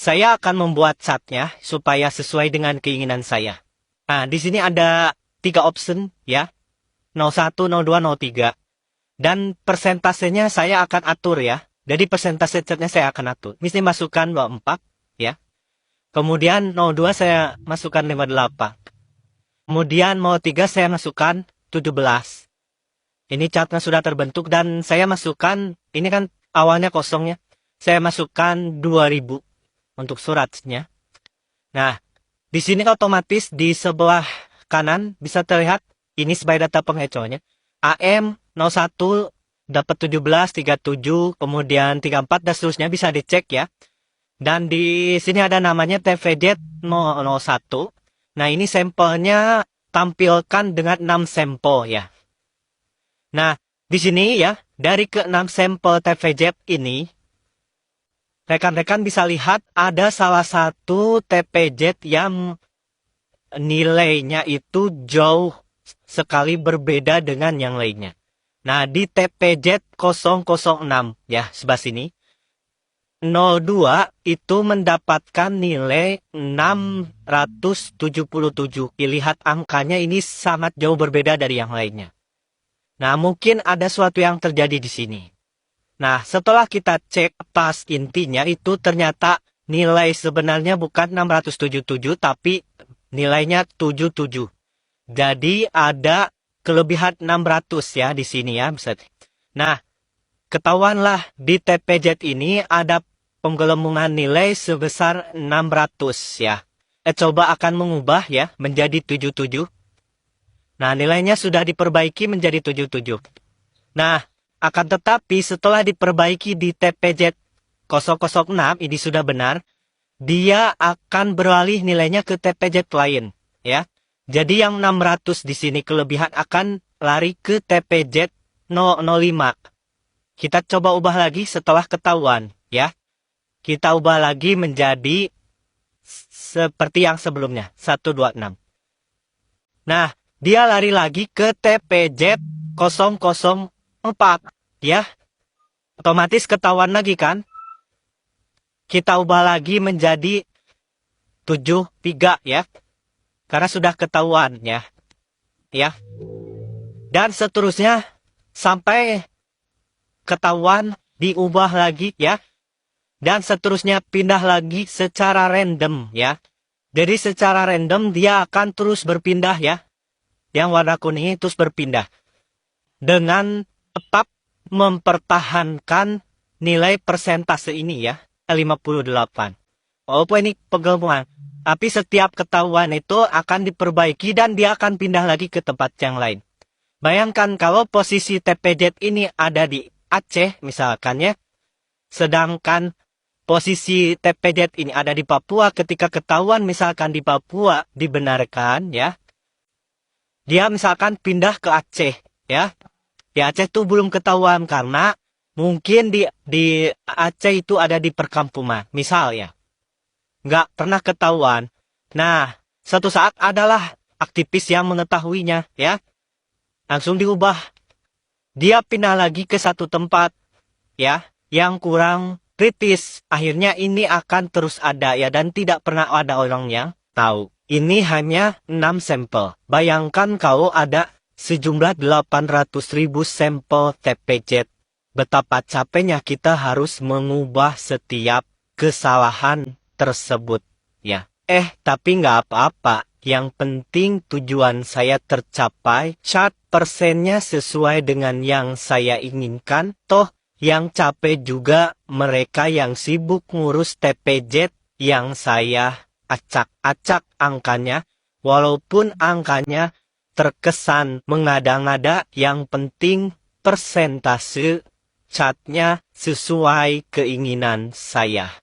saya akan membuat catnya supaya sesuai dengan keinginan saya. Nah, di sini ada 3 option ya. 01, 02, 03. Dan persentasenya saya akan atur ya. Jadi persentase catnya saya akan atur. Misalnya masukkan 24 ya. Kemudian 02 saya masukkan 58. Kemudian 03 saya masukkan 17. Ini catnya sudah terbentuk dan saya masukkan, ini kan awalnya kosongnya. Saya masukkan 2000 untuk suratnya. Nah, di sini otomatis di sebelah kanan bisa terlihat ini sebagai data pengecohnya. AM 01 dapat 17, 37, kemudian 34 dan seterusnya bisa dicek ya. Dan di sini ada namanya TVZ 001. Nah, ini sampelnya tampilkan dengan 6 sampel ya. Nah, di sini ya, dari ke-6 sampel TVZ ini, rekan-rekan bisa lihat ada salah satu TPZ yang nilainya itu jauh sekali berbeda dengan yang lainnya. Nah, di TPZ 006 ya, sebelah sini, 02 itu mendapatkan nilai 677. Lihat angkanya ini sangat jauh berbeda dari yang lainnya. Nah, mungkin ada sesuatu yang terjadi di sini. Nah, setelah kita cek pas intinya itu ternyata nilai sebenarnya bukan 677 tapi nilainya 77. Jadi ada kelebihan 600 ya di sini ya. Nah, ketahuanlah di TPZ ini ada penggelembungan nilai sebesar 600 ya. Coba akan mengubah ya menjadi 77. Nah, nilainya sudah diperbaiki menjadi 77. Nah, akan tetapi setelah diperbaiki di TPZ 006 ini sudah benar, dia akan beralih nilainya ke TPZ lain, ya. Jadi yang 600 di sini kelebihan akan lari ke TPZ 005. Kita coba ubah lagi setelah ketahuan, ya. Kita ubah lagi menjadi seperti yang sebelumnya, 126. Nah, dia lari lagi ke TPZ 004, ya. Otomatis ketahuan lagi kan? Kita ubah lagi menjadi 73 ya. Karena sudah ketahuan ya. Ya. Dan seterusnya sampai ketahuan diubah lagi ya. Dan seterusnya pindah lagi secara random ya. Jadi secara random dia akan terus berpindah ya. Yang warna kuning terus berpindah. Dengan tetap mempertahankan nilai persentase ini ya. 58. Walaupun ini penggabungan. Tapi setiap ketahuan itu akan diperbaiki dan dia akan pindah lagi ke tempat yang lain. Bayangkan kalau posisi TPZ ini ada di Aceh misalkan ya. Sedangkan posisi TPZ ini ada di Papua, ketika ketahuan misalkan di Papua dibenarkan ya. Dia misalkan pindah ke Aceh ya. Di Aceh itu belum ketahuan karena mungkin di Aceh itu ada di perkampungan. Misal ya. Nggak pernah ketahuan. Nah, suatu saat adalah aktivis yang mengetahuinya ya. Langsung diubah. Dia pindah lagi ke satu tempat ya yang kurang kritis. Akhirnya ini akan terus ada ya dan tidak pernah ada orang yang tahu. Ini hanya 6 sampel. Bayangkan kalau ada sejumlah 800.000 sampel TPZ. Betapa capeknya kita harus mengubah setiap kesalahan tersebut ya. Tapi nggak apa-apa. Yang penting tujuan saya tercapai. Cat persennya sesuai dengan yang saya inginkan. Toh yang capek juga mereka yang sibuk ngurus TPZ yang saya acak-acak angkanya. Walaupun angkanya terkesan mengada-ngada, yang penting persentase catnya sesuai keinginan saya.